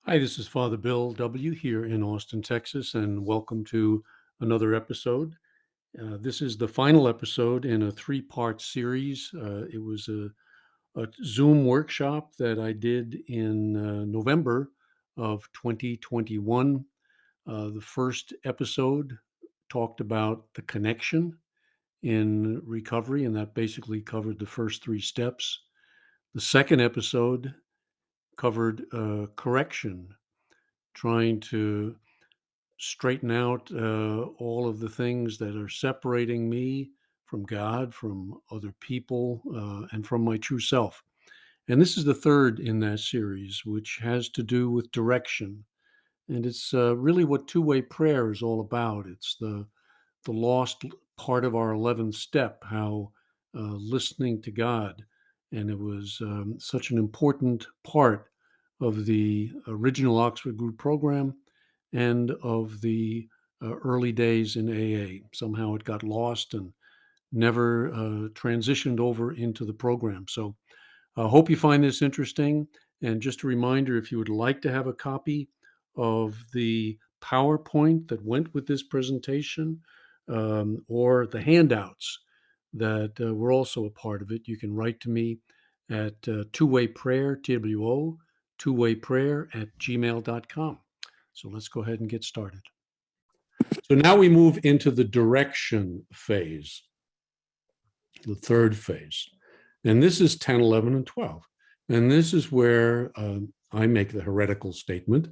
Hi, this is Father Bill W. here in Austin, Texas, and welcome to another episode. This is the final episode in a three-part series. It was a Zoom workshop that I did in November of 2021. The first episode talked about the connection in recovery, and that basically covered the first three steps. The second episode covered correction, trying to straighten out all of the things that are separating me from God, from other people, and from my true self. And this is the third in that series, which has to do with direction. And it's really what two-way prayer is all about. It's the lost part of our 11th step, how listening to God. And it was such an important part of the original Oxford Group program and of the early days in AA. Somehow it got lost and never transitioned over into the program. So I hope you find this interesting. And just a reminder, if you would like to have a copy of the PowerPoint that went with this presentation, or the handouts that were also a part of it, you can write to me at two-way prayer, TWO, two-way prayer at gmail.com. So let's go ahead and get started. So now we move into the direction phase, the third phase. And this is 10, 11, and 12. And this is where I make the heretical statement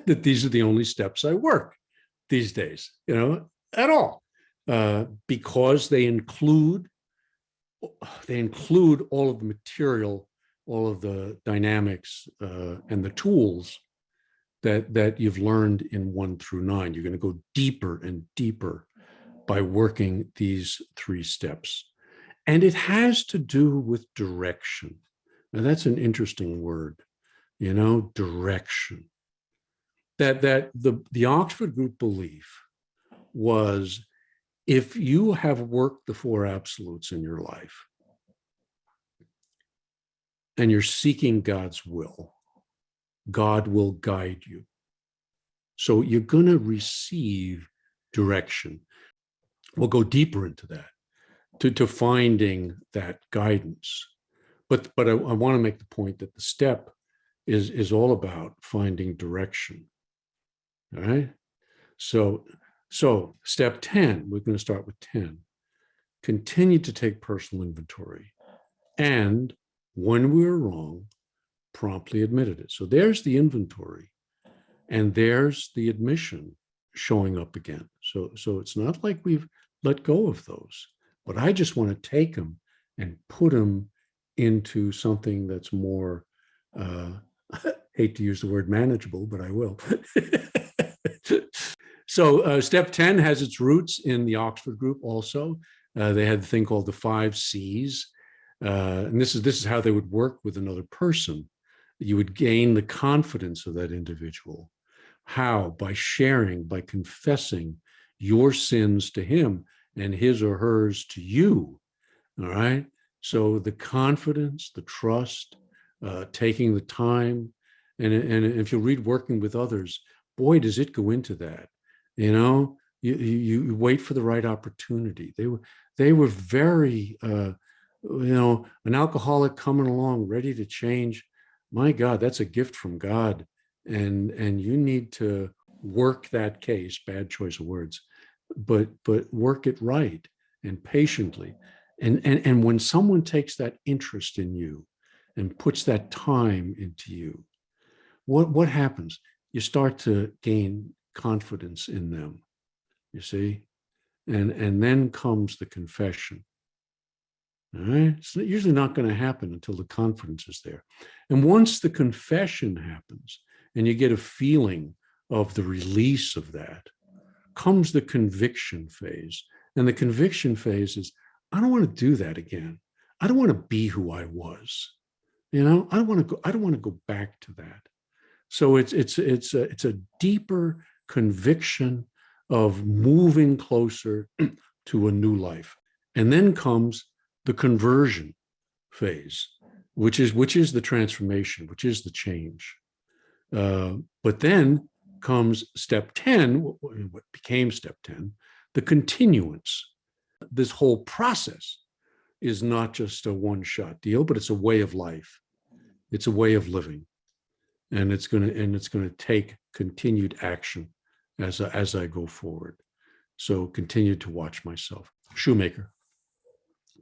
that these are the only steps I work these days, at all, because they include all of the material, all of the dynamics, and the tools that you've learned in 1 through 9. You're going to go deeper and deeper by working these three steps. And it has to do with direction. Now, that's an interesting word, direction. That the Oxford Group belief was, if you have worked the four absolutes in your life and you're seeking God's will, God will guide you. So you're going to receive direction. We'll go deeper into that, to finding that guidance. But I want to make the point that the step is all about finding direction. All right. So step 10, we're going to start with 10. Continue to take personal inventory. And when we were wrong, promptly admitted it. So there's the inventory. And there's the admission showing up again. So it's not like we've let go of those, but I just want to take them and put them into something that's more, hate to use the word manageable, but I will. So step 10 has its roots in the Oxford Group also. They had a thing called the 5 C's. And this is how they would work with another person. You would gain the confidence of that individual. How? By sharing, by confessing your sins to him and his or hers to you. All right. So the confidence, the trust, taking the time. And if you read Working with Others, boy, does it go into that. You wait for the right opportunity. They were very, an alcoholic coming along, ready to change. My God, that's a gift from God. And you need to work that case, bad choice of words, but work it right and patiently. And when someone takes that interest in you and puts that time into you, what happens? You start to gain confidence in them, you see? And then comes the confession. All right. It's usually not going to happen until the confidence is there. And once the confession happens and you get a feeling of the release of that, comes the conviction phase. And the conviction phase is, I don't want to do that again. I don't want to be who I was. I don't want to go back to that. So it's a deeper conviction of moving closer to a new life. And then comes the conversion phase, which is the transformation, which is the change. But then comes step 10, what became step 10, the continuance. This whole process is not just a one-shot deal, but it's a way of life. It's a way of living, and it's going to take continued action as I go forward. So continue to watch myself. Shoemaker.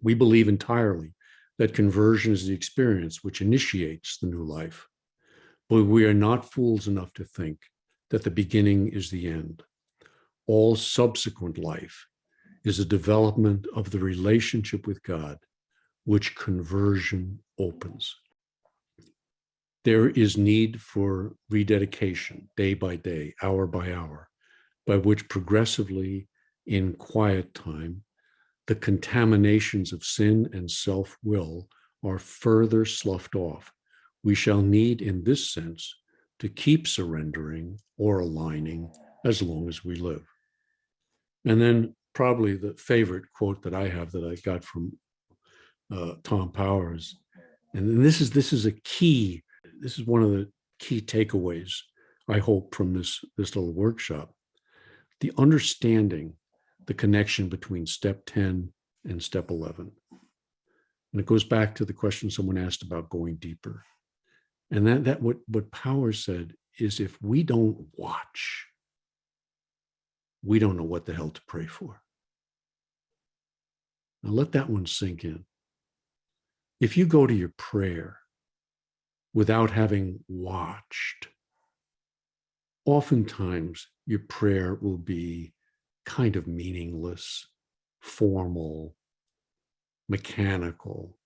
We believe entirely that conversion is the experience which initiates the new life, but we are not fools enough to think that the beginning is the end. All subsequent life is a development of the relationship with God, which conversion opens. There is need for rededication day by day, hour by hour, by which progressively, in quiet time, the contaminations of sin and self-will are further sloughed off. We shall need, in this sense, to keep surrendering or aligning as long as we live. And then probably the favorite quote that I have that I got from Tom Powers, and this is a key. This is one of the key takeaways I hope from this little workshop. The understanding the connection between step 10 and step 11. And it goes back to the question someone asked about going deeper. And that what Powers said is, if we don't watch, we don't know what the hell to pray for. Now let that one sink in. If you go to your prayer without having watched, oftentimes your prayer will be kind of meaningless, formal, mechanical.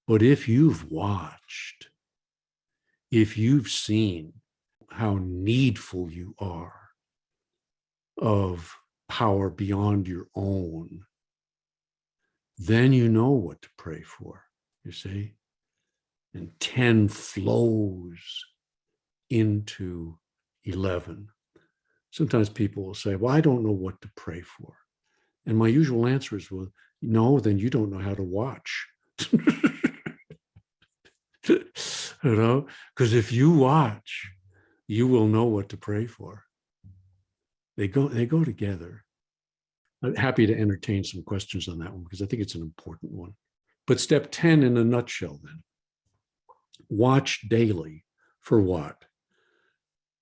But if you've watched, if you've seen how needful you are of power beyond your own, then you know what to pray for, you see? And 10 flows into 11. Sometimes people will say, well, I don't know what to pray for. And my usual answer is, well, no, then you don't know how to watch. Because if you watch, you will know what to pray for. They go together. I'm happy to entertain some questions on that one because I think it's an important one. But step 10 in a nutshell then. Watch daily for what?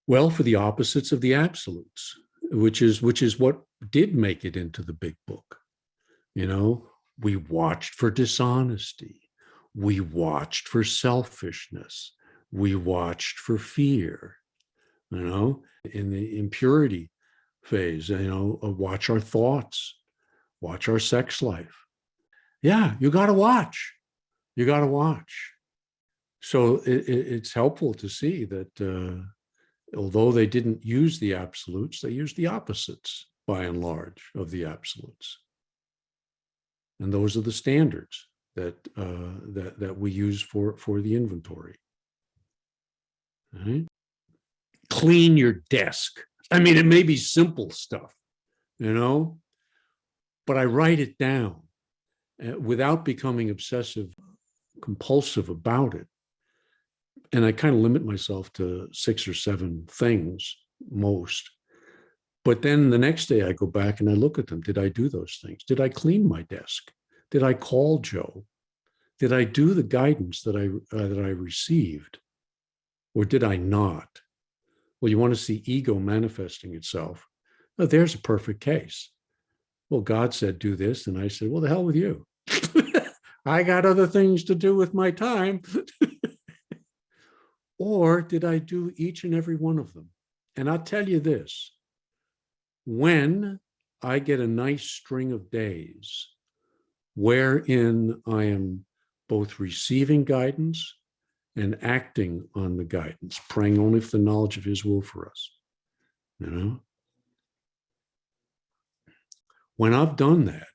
Well, for the opposites of the absolutes, which is what did make it into the big book. We watched for dishonesty. We watched for selfishness. We watched for fear. In the impurity phase, watch our thoughts, watch our sex life. Yeah, you got to watch. You got to watch. So it's helpful to see that although they didn't use the absolutes, they used the opposites by and large of the absolutes. And those are the standards that we use for the inventory. All right? Clean your desk. I mean, it may be simple stuff, but I write it down without becoming obsessive, compulsive about it. And I kind of limit myself to 6 or 7 things most. But then the next day I go back and I look at them. Did I do those things? Did I clean my desk? Did I call Joe? Did I do the guidance that I received? Or did I not? Well, you want to see ego manifesting itself. Oh, there's a perfect case. Well, God said, do this. And I said, well, the hell with you. I got other things to do with my time. Or did I do each and every one of them? And I'll tell you this, when I get a nice string of days wherein I am both receiving guidance and acting on the guidance, praying only for the knowledge of his will for us, when I've done that,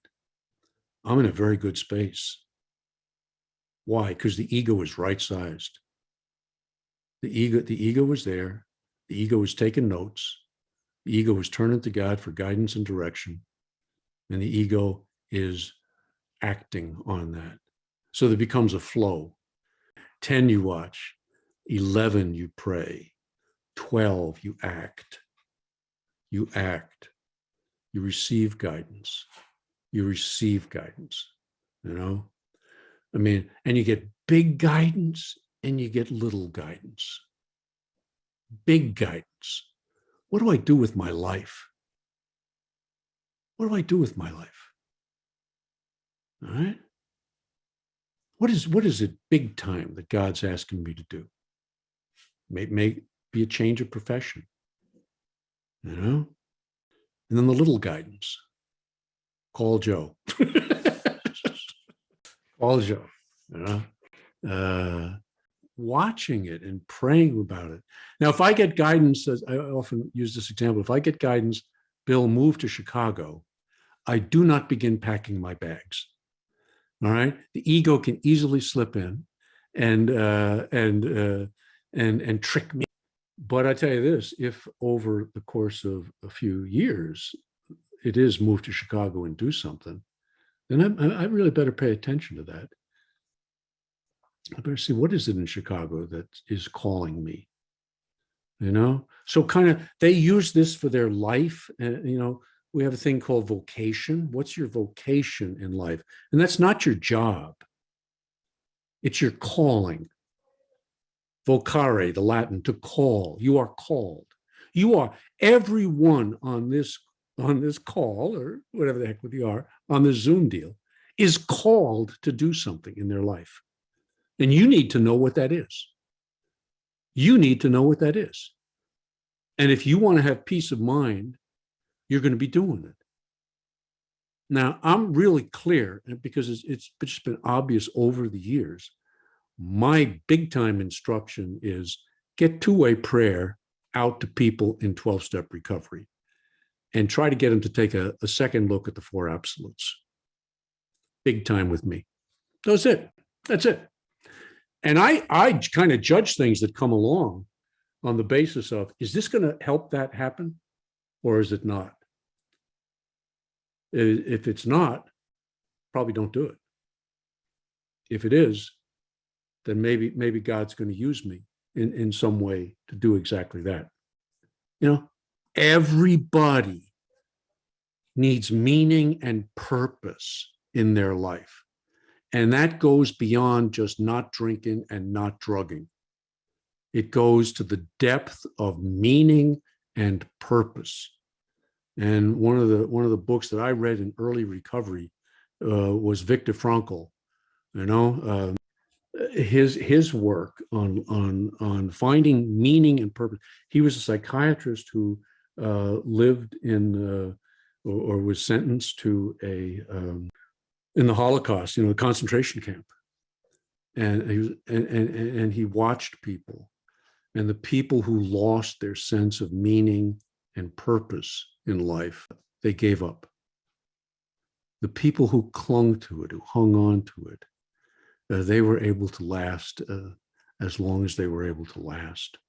I'm in a very good space. Why? Because the ego is right-sized. The ego was there. The ego was taking notes. The ego was turning to God for guidance and direction. And the ego is acting on that. So there becomes a flow. 10 you watch, 11, you pray. 12, you act. You act. You receive guidance. You receive guidance, you know? I mean, and you get big guidance and you get little guidance. Big guidance. What do I do with my life? What do I do with my life? All right? What is it big time that God's asking me to do? May be a change of profession, you know? And then the little guidance. Call Joe. Call Joe, you know? Watching it and praying about it. Now, if I get guidance, as I often use this example, if I get guidance, Bill, move to Chicago, I do not begin packing my bags. All right, the ego can easily slip in and trick me. But I tell you this: if over the course of a few years, it is move to Chicago and do something, then I really better pay attention to that. I better see what is it in Chicago that is calling me, you know? So kind of they use this for their life. You know, we have a thing called vocation. What's your vocation in life? And that's not your job. It's your calling. Vocare, the Latin, to call. You are called. You are everyone on this call, or whatever the heck we are, on this Zoom deal, is called to do something in their life. And you need to know what that is. You need to know what that is. And if you want to have peace of mind, you're going to be doing it. Now, I'm really clear because it's just been obvious over the years. My big time instruction is get two-way prayer out to people in 12-step recovery and try to get them to take a second look at the four absolutes. Big time with me. That's it. That's it. And I kind of judge things that come along on the basis of, is this going to help that happen or is it not? If it's not, probably don't do it. If it is, then maybe God's going to use me in some way to do exactly that. You know, everybody needs meaning and purpose in their life. And that goes beyond just not drinking and not drugging. It goes to the depth of meaning and purpose. And one of the books that I read in early recovery was Viktor Frankl. You know, his work on finding meaning and purpose. He was a psychiatrist who lived in or was sentenced to in the Holocaust, you know, the concentration camp, and he was, and he watched people, and the people who lost their sense of meaning and purpose in life, they gave up. The people who clung to it, who hung on to it, they were able to last as long as they were able to last.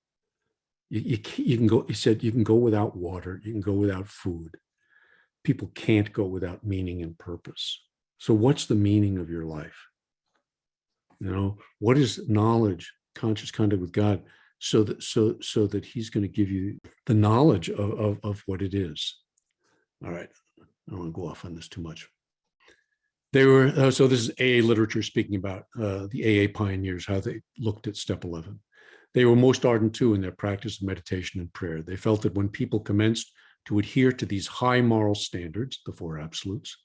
You can go, he said, you can go without water, you can go without food. People can't go without meaning and purpose. So what's the meaning of your life? You know, what is knowledge, conscious contact with God, so that he's going to give you the knowledge of what it is. All right, I don't want to go off on this too much. They were, so this is AA literature speaking about the AA pioneers, how they looked at step 11. They were most ardent too in their practice of meditation and prayer. They felt that when people commenced to adhere to these high moral standards, the four absolutes,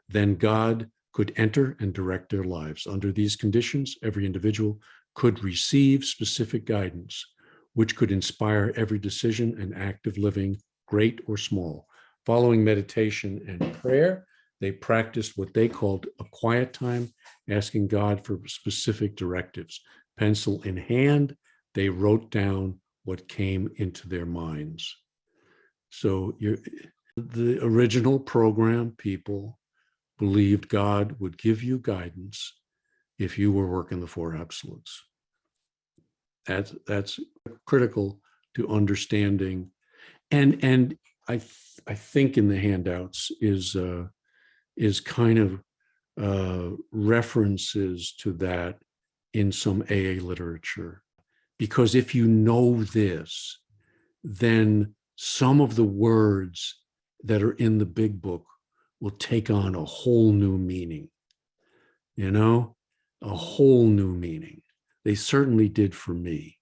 then God could enter and direct their lives. Under these conditions, every individual could receive specific guidance, which could inspire every decision and act of living, great or small. Following meditation and prayer, they practiced what they called a quiet time, asking God for specific directives. Pencil in hand, they wrote down what came into their minds. So the original program people believed God would give you guidance if you were working the four absolutes. That's critical to understanding. And I think in the handouts is kind of references to that in some AA literature. Because if you know this, then some of the words that are in the big book will take on a whole new meaning, a whole new meaning. They certainly did for me.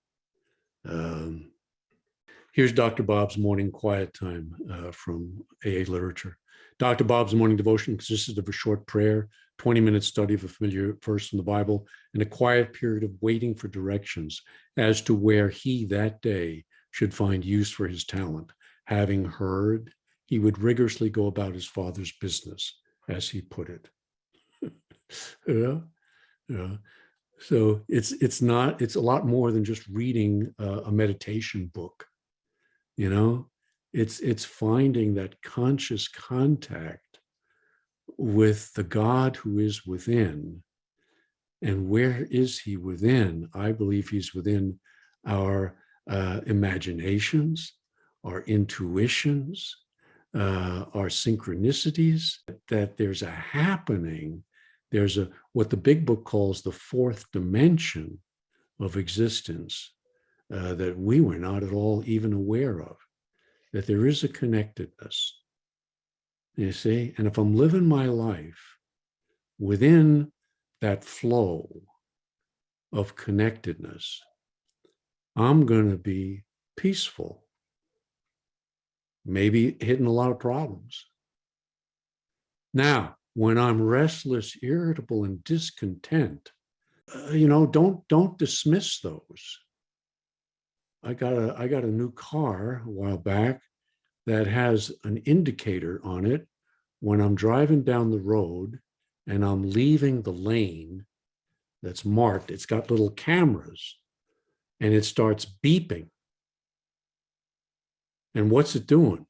Here's Dr. Bob's Morning Quiet Time from AA Literature. Dr. Bob's Morning Devotion consisted of a short prayer, 20-minute study of a familiar verse from the Bible, and a quiet period of waiting for directions as to where he that day should find use for his talent. Having heard, he would rigorously go about his Father's business, as he put it. Yeah. So it's a lot more than just reading a meditation book. It's finding that conscious contact with the God who is within. And where is he within? I believe he's within our imaginations, our intuitions, our synchronicities, that there's a happening, there's what the big book calls the fourth dimension of existence that we were not at all even aware of, that there is a connectedness, you see? And if I'm living my life within that flow of connectedness, I'm going to be peaceful, maybe hitting a lot of problems. Now, when I'm restless, irritable, and discontent, don't dismiss those. I got a new car a while back that has an indicator on it when I'm driving down the road and I'm leaving the lane that's marked. It's got little cameras and it starts beeping. And what's it doing?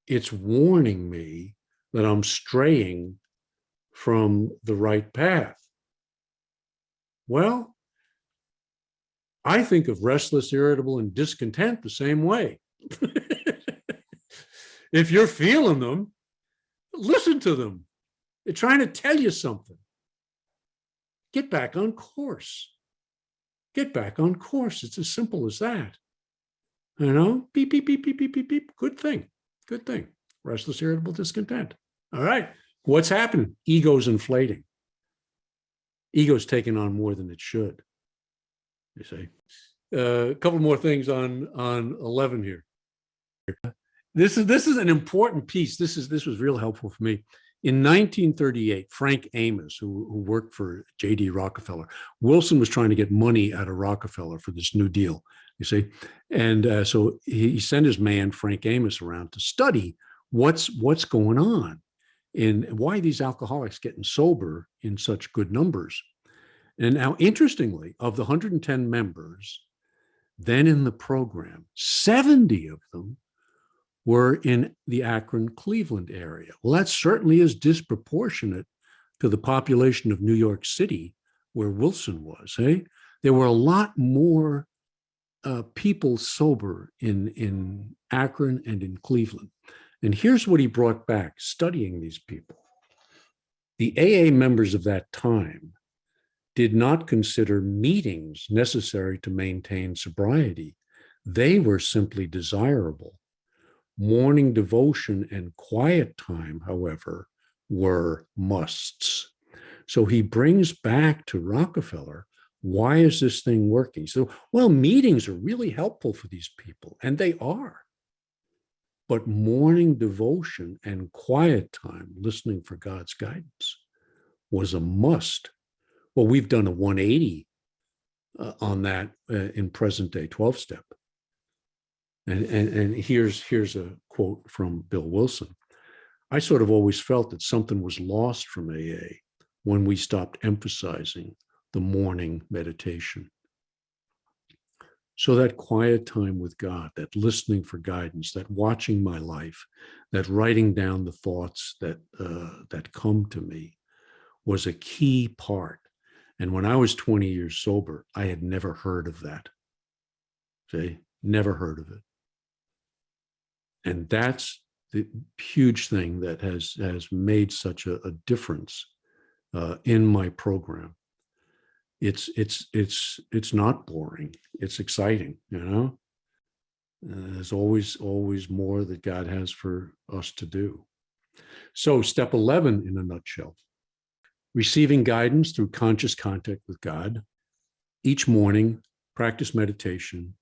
It's warning me that I'm straying from the right path. Well, I think of restless, irritable, and discontent the same way. If you're feeling them, listen to them. They're trying to tell you something. Get back on course. Get back on course. It's as simple as that. Beep, beep, beep, beep, beep, beep, beep. Good thing. Good thing. Restless, irritable, discontent. All right. What's happening? Ego's inflating. Ego's taking on more than it should. You see. A couple more things on 11 here. This is an important piece. This was real helpful for me. In 1938, Frank Amos, who worked for J.D. Rockefeller, Wilson was trying to get money out of Rockefeller for this New Deal, you see. And so he sent his man, Frank Amos, around to study what's going on and why these alcoholics getting sober in such good numbers. And now, interestingly, of the 110 members then in the program, 70 of them were in the Akron, Cleveland area. Well, that certainly is disproportionate to the population of New York City, where Wilson was. There were a lot more people sober in Akron and in Cleveland. And here's what he brought back studying these people. The AA members of that time did not consider meetings necessary to maintain sobriety. They were simply desirable. Morning devotion and quiet time, however, were musts. So he brings back to Rockefeller, why is this thing working? So, well, meetings are really helpful for these people, and they are. But morning devotion and quiet time, listening for God's guidance, was a must. Well, we've done a 180 on that in present day 12-step. And here's a quote from Bill Wilson. I sort of always felt that something was lost from AA when we stopped emphasizing the morning meditation. So that quiet time with God, that listening for guidance, that watching my life, that writing down the thoughts that come to me was a key part. And when I was 20 years sober, I had never heard of that. See, never heard of it. And that's the huge thing that has made such a difference in my program. it's not boring. It's exciting, you know. There's always more that God has for us to do. So step 11 in a nutshell: receiving guidance through conscious contact with God. Each morning, practice meditation.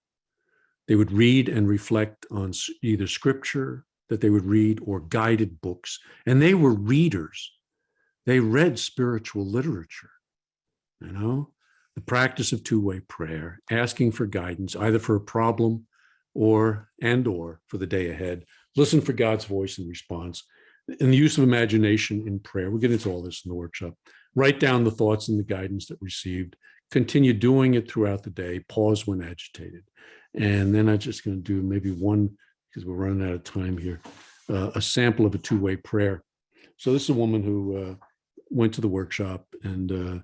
They would read and reflect on either scripture that they would read or guided books. And they were readers. They read spiritual literature, you know, the practice of two-way prayer, asking for guidance, either for a problem or for the day ahead. Listen for God's voice in response. And the use of imagination in prayer. We'll get into all this in the workshop. Write down the thoughts and the guidance that received. Continue doing it throughout the day. Pause when agitated. And then I'm just going to do maybe one, because we're running out of time here, a sample of a two-way prayer. So this is a woman who went to the workshop and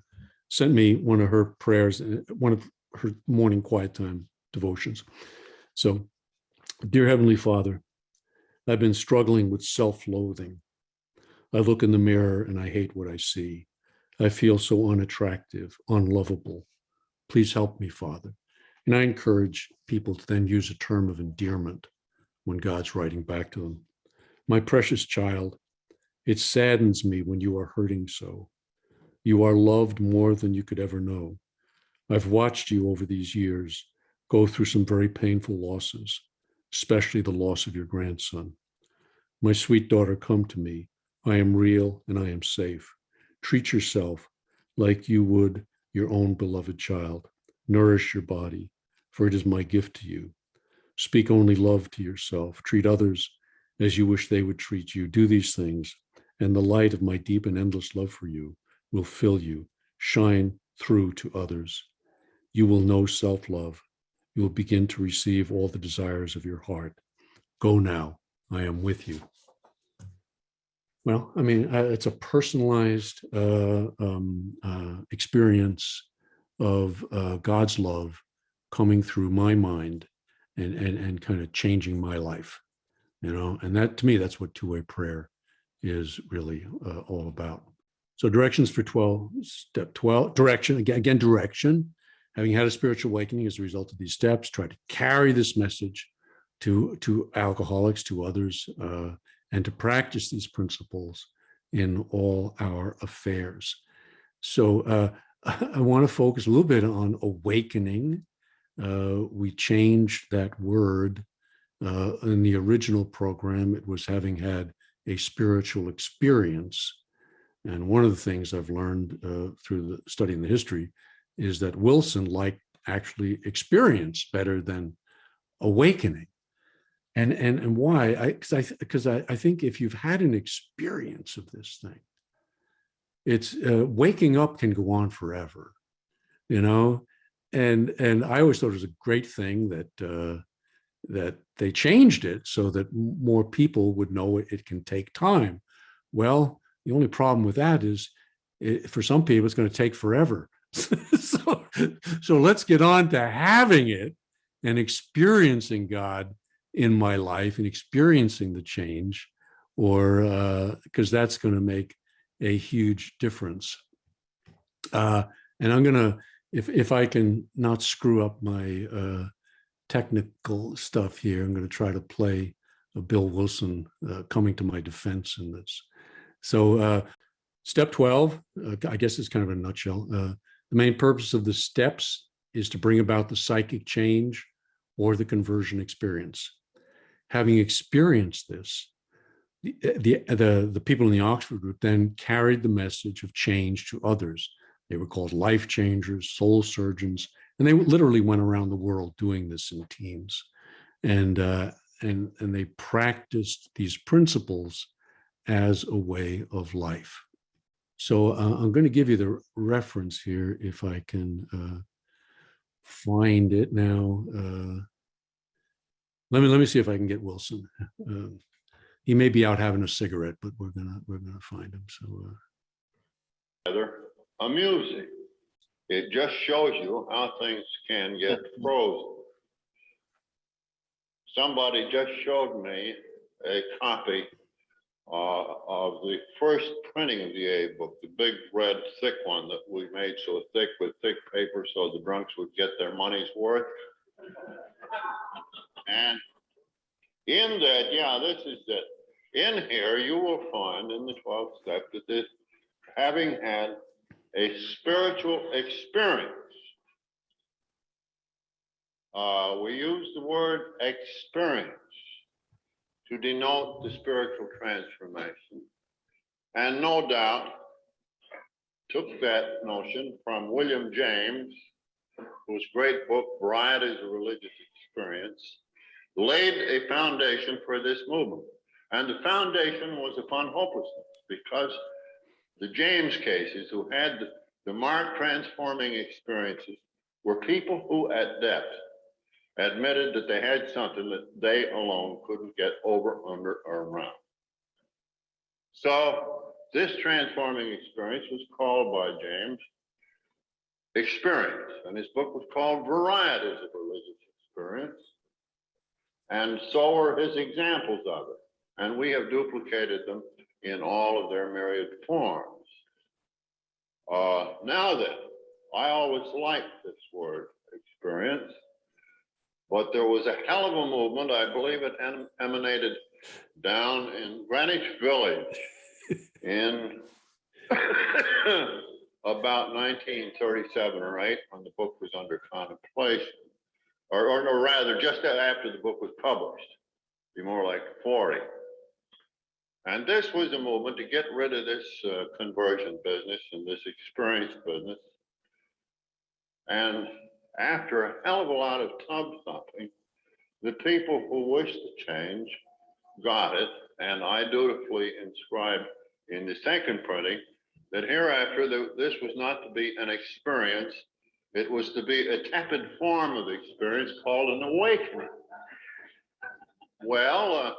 sent me one of her prayers, one of her morning quiet time devotions. So, dear Heavenly Father, I've been struggling with self-loathing. I look in the mirror and I hate what I see. I feel so unattractive, unlovable. Please help me, Father. And I encourage people to then use a term of endearment when God's writing back to them. My precious child, it saddens me when you are hurting so. You are loved more than you could ever know. I've watched you over these years go through some very painful losses, especially the loss of your grandson. My sweet daughter, come to me. I am real and I am safe. Treat yourself like you would your own beloved child. Nourish your body, for it is my gift to you. Speak only love to yourself. Treat others as you wish they would treat you. Do these things, and the light of my deep and endless love for you will fill you, shine through to others. You will know self-love. You will begin to receive all the desires of your heart. Go now. I am with you. Well, I mean, it's a personalized experience of God's love coming through my mind and kind of changing my life, you know. And that, to me, that's what two-way prayer is really all about. So directions for 12, step 12, direction, again, direction. Having had a spiritual awakening as a result of these steps, try to carry this message to alcoholics, to others, and to practice these principles in all our affairs. So I want to focus a little bit on awakening. We changed that word. In the original program, it was having had a spiritual experience. And one of the things I've learned through studying the history is that Wilson liked actually experience better than awakening. And why? Because I think if you've had an experience of this thing, it's waking up can go on forever, you know. And I always thought it was a great thing that that they changed it so that more people would know it can take time. Well, the only problem with that is for some people it's going to take forever. so let's get on to having it and experiencing God in my life and experiencing the change, or because that's going to make a huge difference. And I'm going to, if I can not screw up my technical stuff here, I'm going to try to play Bill Wilson coming to my defense in this. So step 12, I guess it's kind of a nutshell. The main purpose of the steps is to bring about the psychic change or the conversion experience. Having experienced this, the people in the Oxford group then carried the message of change to others. They were called life changers, soul surgeons, and they literally went around the world doing this in teams. And they practiced these principles as a way of life. So I'm going to give you the reference here if I can find it now. Let me see if I can get Wilson. He may be out having a cigarette, but we're gonna find him. So amusing. It just shows you how things can get frozen. Somebody just showed me a copy of the first printing of the AA book, the big red thick one that we made so thick with thick paper so the drunks would get their money's worth. And in that, yeah, this is it. In here, you will find in the 12th step that this, having had a spiritual experience, we use the word experience to denote the spiritual transformation, and no doubt took that notion from William James, whose great book, Varieties of Religious Experience, laid a foundation for this movement. And the foundation was upon hopelessness, because the James cases who had the marked transforming experiences were people who at depth admitted that they had something that they alone couldn't get over, under, or around. So this transforming experience was called by James experience, and his book was called Varieties of Religious Experience, and so are his examples of it. And we have duplicated them in all of their myriad forms. Now then, I always liked this word experience, but there was a hell of a movement. I believe it emanated down in Greenwich Village in about 1937 or 8, when the book was under contemplation, or rather just after the book was published, be more like 40. And this was a movement to get rid of this conversion business and this experience business. And after a hell of a lot of tub thumping, the people who wished to change got it. And I dutifully inscribed in the second printing that hereafter this was not to be an experience, it was to be a tepid form of experience called an awakening. Well,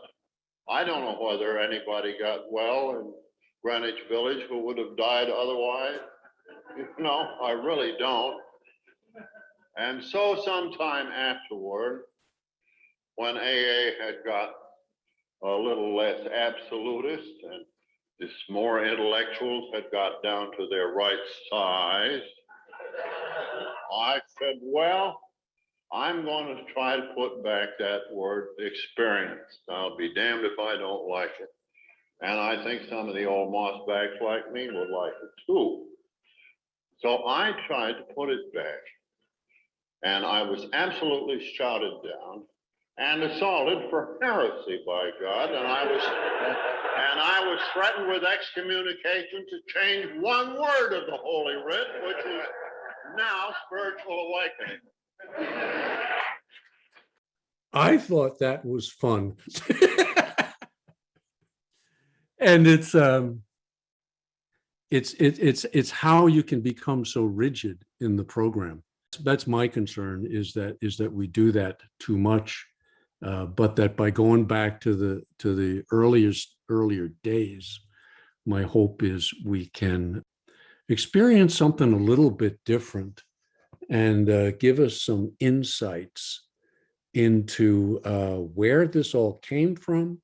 I don't know whether anybody got well in Greenwich Village who would have died otherwise. No, I really don't. And so sometime afterward, when AA had got a little less absolutist and the more intellectuals had got down to their right size, I said, well, I'm going to try to put back that word experience. I'll be damned if I don't like it. And I think some of the old mossbacks like me would like it too. So I tried to put it back. And I was absolutely shouted down and assaulted for heresy, by God. And I was threatened with excommunication to change one word of the Holy Writ, which is now spiritual awakening. I thought that was fun. And it's how you can become so rigid in the program. That's my concern, is that we do that too much, but that by going back to the earlier days, my hope is we can experience something a little bit different and give us some insights into where this all came from.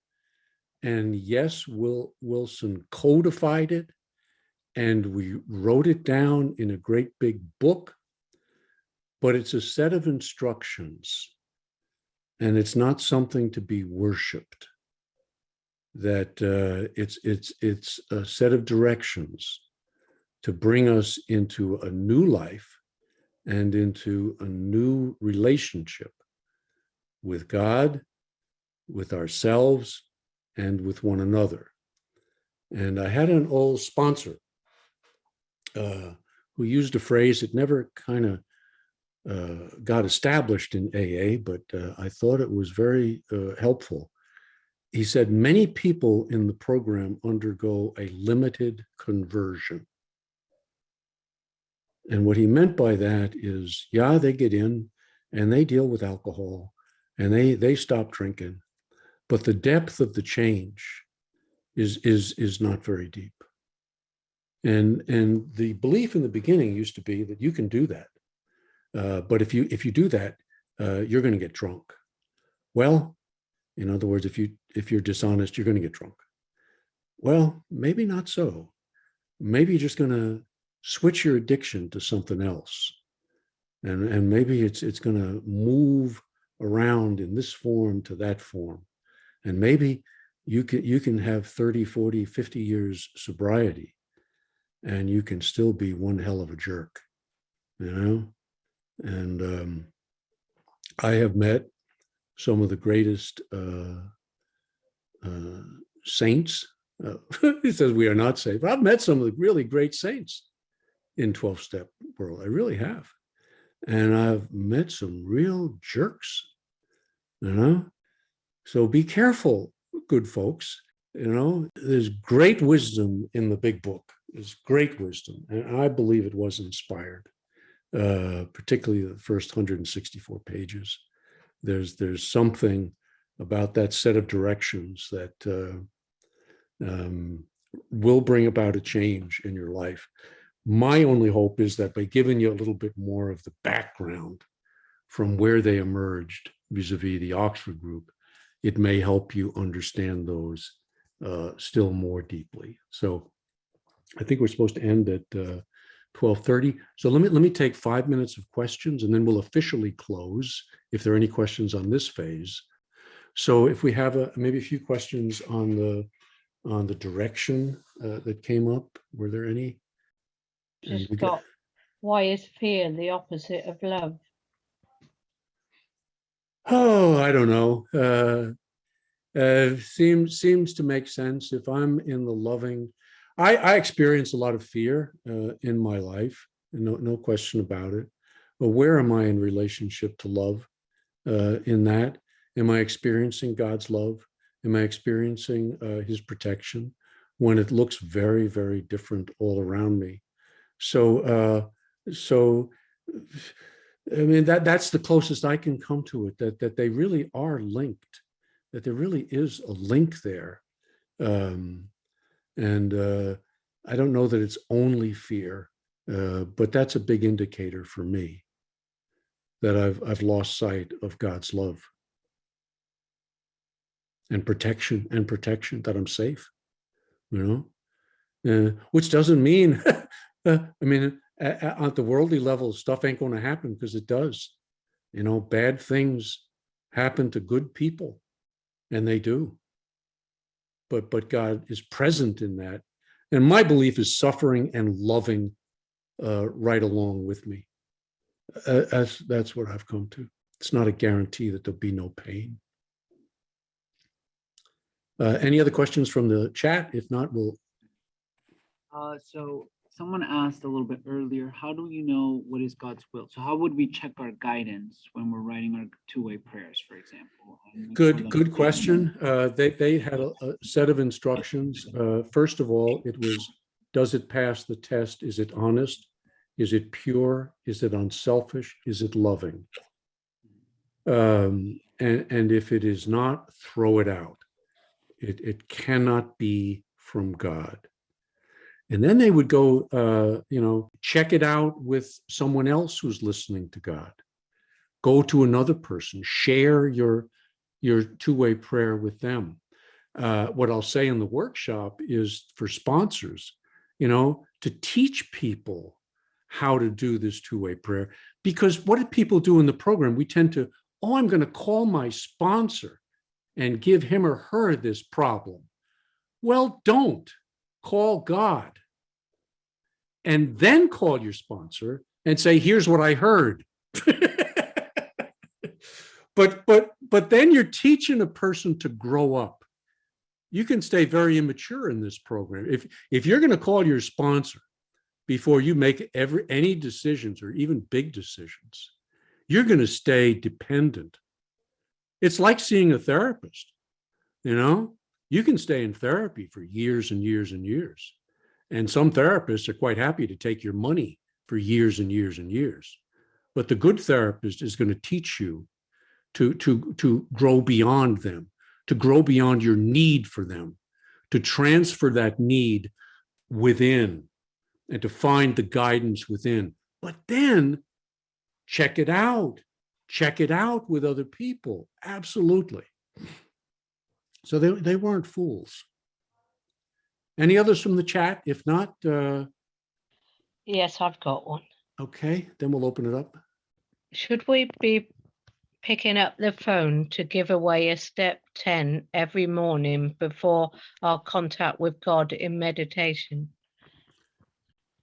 And yes, Wilson codified it, and we wrote it down in a great big book, but it's a set of instructions, and it's not something to be worshiped. That it's a set of directions to bring us into a new life and into a new relationship with God, with ourselves, and with one another. And I had an old sponsor who used a phrase that never kind of got established in AA, but I thought it was very helpful. He said, many people in the program undergo a limited conversion. And what he meant by that is, yeah, they get in and they deal with alcohol and they stop drinking, but the depth of the change is not very deep. And the belief in the beginning used to be that you can do that, but if you do that, you're going to get drunk. Well, in other words, if you're dishonest, you're going to get drunk. Well, maybe not so. Maybe you're just going to switch your addiction to something else. And maybe it's going to move around in this form to that form. And maybe you can have 30, 40, 50 years sobriety and you can still be one hell of a jerk, you know? And I have met some of the greatest uh, saints. He says we are not safe. I've met some of the really great saints in 12-step world. I really have. And I've met some real jerks, you know? So be careful, good folks. You know, there's great wisdom in the big book. There's great wisdom. And I believe it was inspired, particularly the first 164 pages. There's something about that set of directions that will bring about a change in your life. My only hope is that by giving you a little bit more of the background from where they emerged vis-a-vis the Oxford group, it may help you understand those still more deeply. So I think we're supposed to end at 12:30. So let me take 5 minutes of questions, and then we'll officially close if there are any questions on this phase. So if we have maybe a few questions on the direction that came up, were there any? Just got, why is fear the opposite of love? Oh, I don't know. Seems to make sense. If I'm in the loving, I experience a lot of fear in my life, no question about it. But where am I in relationship to love? In that, am I experiencing God's love? Am I experiencing His protection when it looks very, very different all around me? So I mean, that's the closest I can come to it, that they really are linked, that there really is a link there. And I don't know that it's only fear, but that's a big indicator for me that I've lost sight of God's love and protection, that I'm safe, you know, which doesn't mean, I mean, at the worldly level, stuff ain't going to happen, because it does. You know, bad things happen to good people, and they do. But God is present in that. And my belief is suffering and loving right along with me. That's what I've come to. It's not a guarantee that there'll be no pain. Any other questions from the chat? If not, we'll. So someone asked a little bit earlier, how do you know what is God's will? So how would we check our guidance when we're writing our two-way prayers, for example? Good question. They had a set of instructions. First of all, it was, does it pass the test? Is it honest? Is it pure? Is it unselfish? Is it loving? And if it is not, throw it out. It cannot be from God. And then they would go, check it out with someone else who's listening to God. Go to another person, share your two-way prayer with them. What I'll say in the workshop is for sponsors, to teach people how to do this two-way prayer. Because what do people do in the program? We tend to, I'm going to call my sponsor and give him or her this problem. Well, don't. Call God. And then call your sponsor and say, here's what I heard. But then you're teaching a person to grow up. You can stay very immature in this program. If you're going to call your sponsor before you make any decisions or even big decisions, you're going to stay dependent. It's like seeing a therapist. You can stay in therapy for years and years and years. And some therapists are quite happy to take your money for years and years and years. But the good therapist is going to teach you to grow beyond them, to grow beyond your need for them, to transfer that need within and to find the guidance within. But then check it out with other people. Absolutely. So they weren't fools. Any others from the chat? If not, Yes, I've got one. okay, then we'll open it up. Should we be picking up the phone to give away a step 10 every morning before our contact with God in meditation?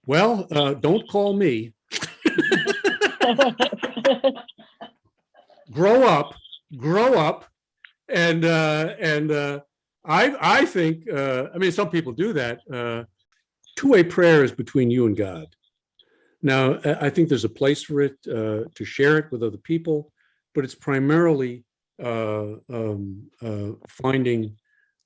Well, don't call me. Grow up, and I think I mean, some people do that. Two-way prayer is between you and God. Now, I think there's a place for it to share it with other people, but it's primarily finding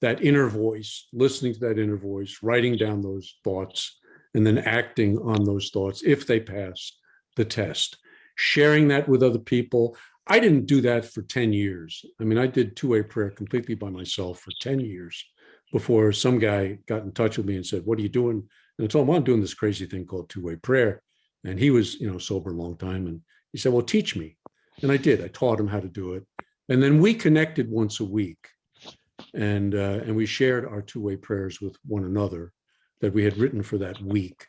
that inner voice, listening to that inner voice, writing down those thoughts, and then acting on those thoughts if they pass the test. Sharing that with other people. I didn't do that for 10 years. I mean, I did two-way prayer completely by myself for 10 years before some guy got in touch with me and said, "What are you doing?" And I told him, "I'm doing this crazy thing called two-way prayer." And he was, sober a long time. And he said, "Well, teach me." And I did. I taught him how to do it. And then we connected once a week. And we shared our two-way prayers with one another that we had written for that week.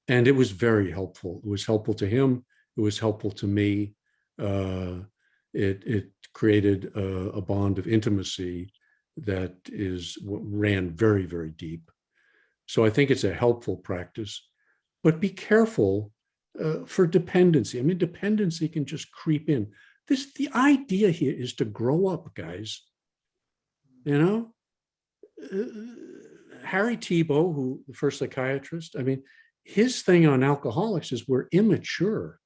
And it was very helpful. It was helpful to him. It was helpful to me. It created a bond of intimacy that ran very, very deep. So I think it's a helpful practice, but be careful for dependency. I mean, dependency can just creep in. The idea here is to grow up, guys. Harry Tiebout, the first psychiatrist, I mean, his thing on alcoholics is we're immature.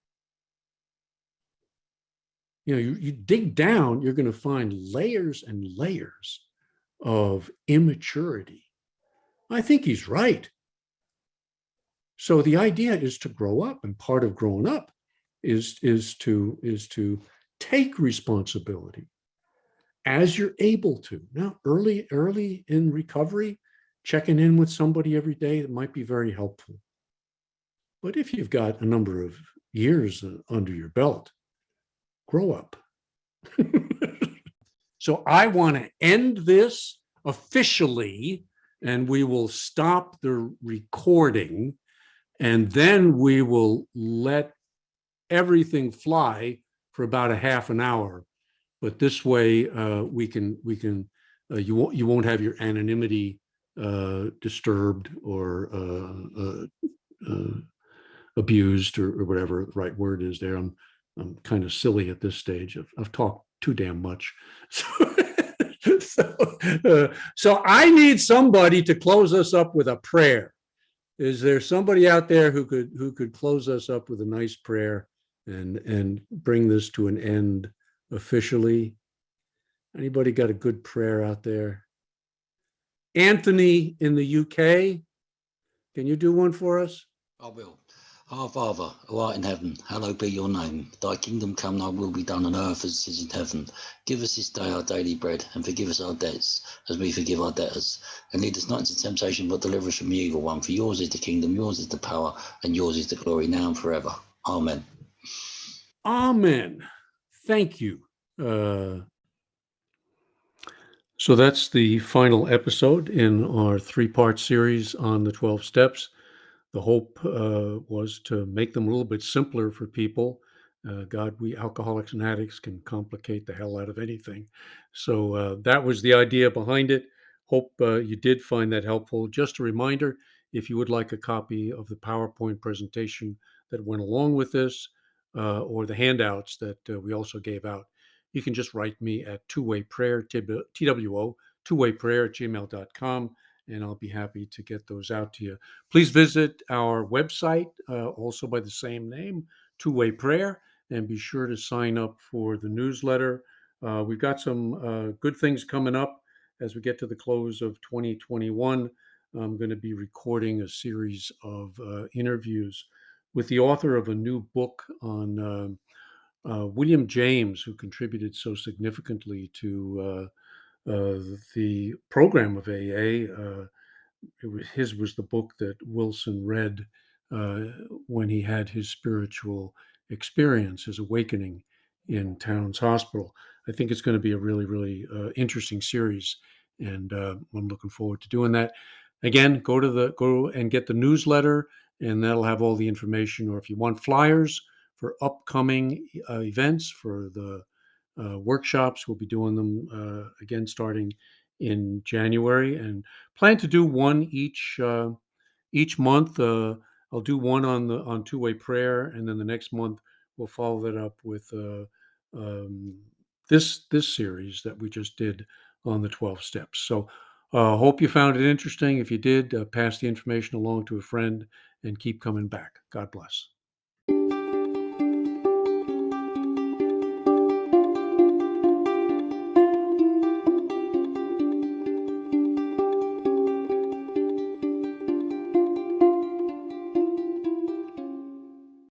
You dig down, you're going to find layers and layers of immaturity. I think he's right. So the idea is to grow up, and part of growing up is to take responsibility as you're able to. Now, early in recovery, checking in with somebody every day, that might be very helpful. But if you've got a number of years under your belt, grow up. So I want to end this officially, and we will stop the recording, and then we will let everything fly for about a half an hour. But this way, you won't have your anonymity disturbed or abused, or whatever the right word is there. I'm kind of silly at this stage. I've talked too damn much. So I need somebody to close us up with a prayer. Is there somebody out there who could close us up with a nice prayer and bring this to an end officially? Anybody got a good prayer out there? Anthony in the UK, can you do one for us? I will. Our Father, who art in heaven, hallowed be your name. Thy kingdom come, thy will be done on earth as it is in heaven. Give us this day our daily bread, and forgive us our debts, as we forgive our debtors. And lead us not into temptation, but deliver us from the evil one. For yours is the kingdom, yours is the power, and yours is the glory, now and forever. Amen. Amen. Thank you. So that's the final episode in our three-part series on the 12 steps. The hope was to make them a little bit simpler for people. God, we alcoholics and addicts can complicate the hell out of anything. So that was the idea behind it. Hope you did find that helpful. Just a reminder, if you would like a copy of the PowerPoint presentation that went along with this, or the handouts that we also gave out, you can just write me at two-way-prayer, TWO, two-way-prayer@gmail.com. And I'll be happy to get those out to you. Please visit our website, also by the same name, Two-Way Prayer, and be sure to sign up for the newsletter. We've got some good things coming up as we get to the close of 2021. I'm going to be recording a series of interviews with the author of a new book on William James, who contributed so significantly to the program of AA. His was the book that Wilson read when he had his spiritual experience, his awakening in Towns Hospital. I think it's going to be a really, really interesting series, and I'm looking forward to doing that. again, go and get the newsletter, and that'll have all the information. Or if you want flyers for upcoming events, for the workshops, we'll be doing them again starting in January, and plan to do one each month. I'll do one on two-way prayer, and then the next month we'll follow that up with this series that we just did on the 12 steps. So hope you found it interesting. If you did, pass the information along to a friend and keep coming back. God bless.